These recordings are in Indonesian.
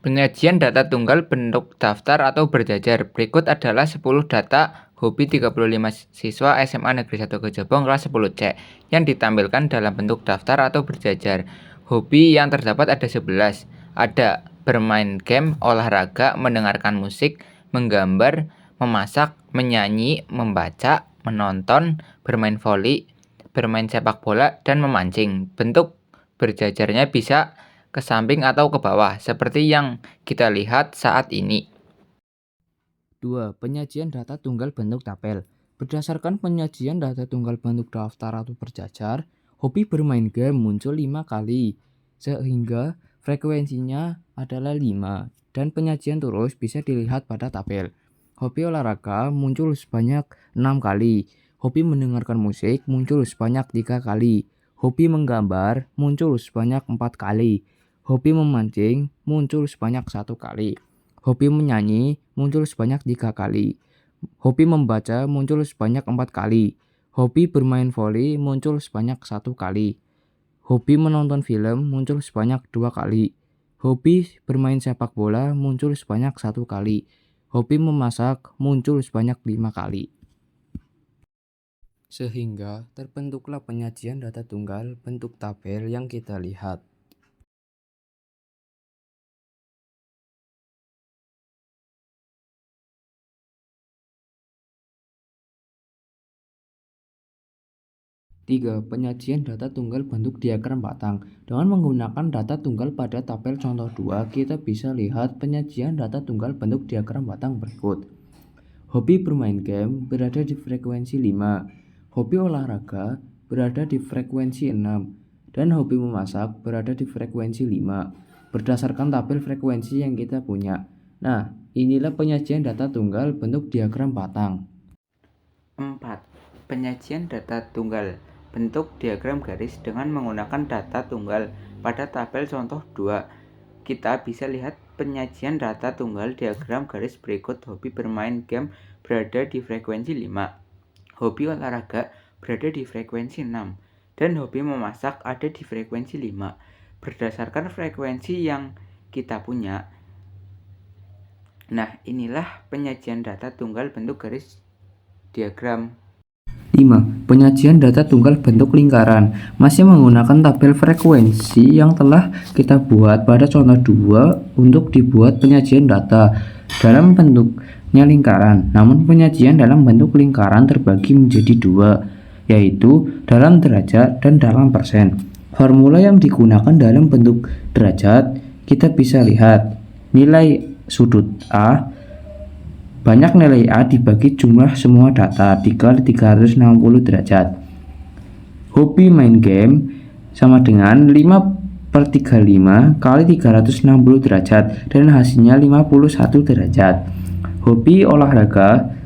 Penyajian data tunggal bentuk daftar atau berjajar. Berikut adalah 10 data hobi 35 siswa SMA Negeri 1 Kejabong kelas 10C yang ditampilkan dalam bentuk daftar atau berjajar. Hobi yang terdapat ada 11. Ada bermain game, olahraga, mendengarkan musik, menggambar, memasak, menyanyi, membaca, menonton, bermain voli, bermain sepak bola, dan memancing. Bentuk berjajarnya bisa ke samping atau ke bawah, seperti yang kita lihat saat ini. 2. Penyajian data tunggal bentuk tabel. Berdasarkan penyajian data tunggal bentuk daftar atau berjajar, hobi bermain game muncul 5 kali, sehingga frekuensinya adalah 5, dan penyajian terus bisa dilihat pada tabel. Hobi olahraga muncul sebanyak 6 kali, hobi mendengarkan musik muncul sebanyak 3 kali, hobi menggambar muncul sebanyak 4 kali, hobi memancing muncul sebanyak 1 kali. Hobi menyanyi muncul sebanyak 3 kali. Hobi membaca muncul sebanyak 4 kali. Hobi bermain voli muncul sebanyak 1 kali. Hobi menonton film muncul sebanyak 2 kali. Hobi bermain sepak bola muncul sebanyak 1 kali. Hobi memasak muncul sebanyak 5 kali. Sehingga terbentuklah penyajian data tunggal bentuk tabel yang kita lihat. Tiga, penyajian data tunggal bentuk diagram batang. Dengan menggunakan data tunggal pada tabel contoh 2, kita bisa lihat penyajian data tunggal bentuk diagram batang berikut. Hobi bermain game berada di frekuensi 5, hobi olahraga berada di frekuensi 6, dan hobi memasak berada di frekuensi 5, berdasarkan tabel frekuensi yang kita punya. Nah, inilah penyajian data tunggal bentuk diagram batang. 4. Penyajian data tunggal bentuk diagram garis. Dengan menggunakan data tunggal pada tabel contoh 2, kita bisa lihat penyajian data tunggal diagram garis berikut. Hobi bermain game berada di frekuensi 5, hobi olahraga berada di frekuensi 6, dan hobi memasak ada di frekuensi 5. Berdasarkan frekuensi yang kita punya. Nah, inilah penyajian data tunggal bentuk garis diagram. 5. Penyajian data tunggal bentuk lingkaran. Masih menggunakan tabel frekuensi yang telah kita buat pada contoh 2 untuk dibuat penyajian data dalam bentuknya lingkaran. Namun penyajian dalam bentuk lingkaran terbagi menjadi 2, yaitu dalam derajat dan dalam persen. Formula yang digunakan dalam bentuk derajat, kita bisa lihat nilai sudut A. Banyak nilai A dibagi jumlah semua data dikali 360 derajat. Hobi main game sama dengan 5/35 kali 360 derajat dan hasilnya 51 derajat. Hobi olahraga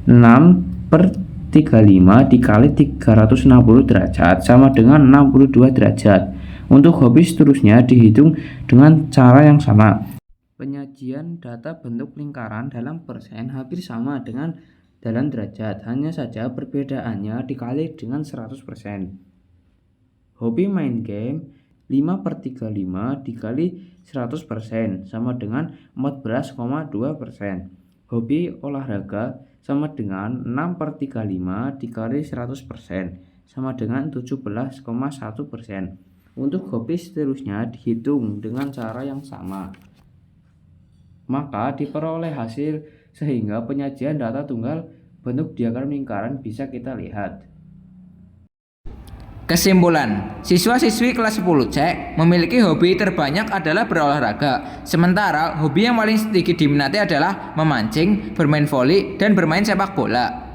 6/35 dikali 360 derajat sama dengan 62 derajat. Untuk hobi seterusnya dihitung dengan cara yang sama. Penyajian data bentuk lingkaran dalam persen hampir sama dengan dalam derajat, hanya saja perbedaannya dikali dengan 100%. Hobi main game 5/35 dikali 100% sama dengan 14,2%. Hobi olahraga sama dengan 6/35 dikali 100% sama dengan 17,1%. Untuk hobi seterusnya dihitung dengan cara yang sama. Maka diperoleh hasil sehingga penyajian data tunggal bentuk diagram lingkaran bisa kita lihat. Kesimpulan, siswa-siswi kelas 10C memiliki hobi terbanyak adalah berolahraga. Sementara hobi yang paling sedikit diminati adalah memancing, bermain voli, dan bermain sepak bola.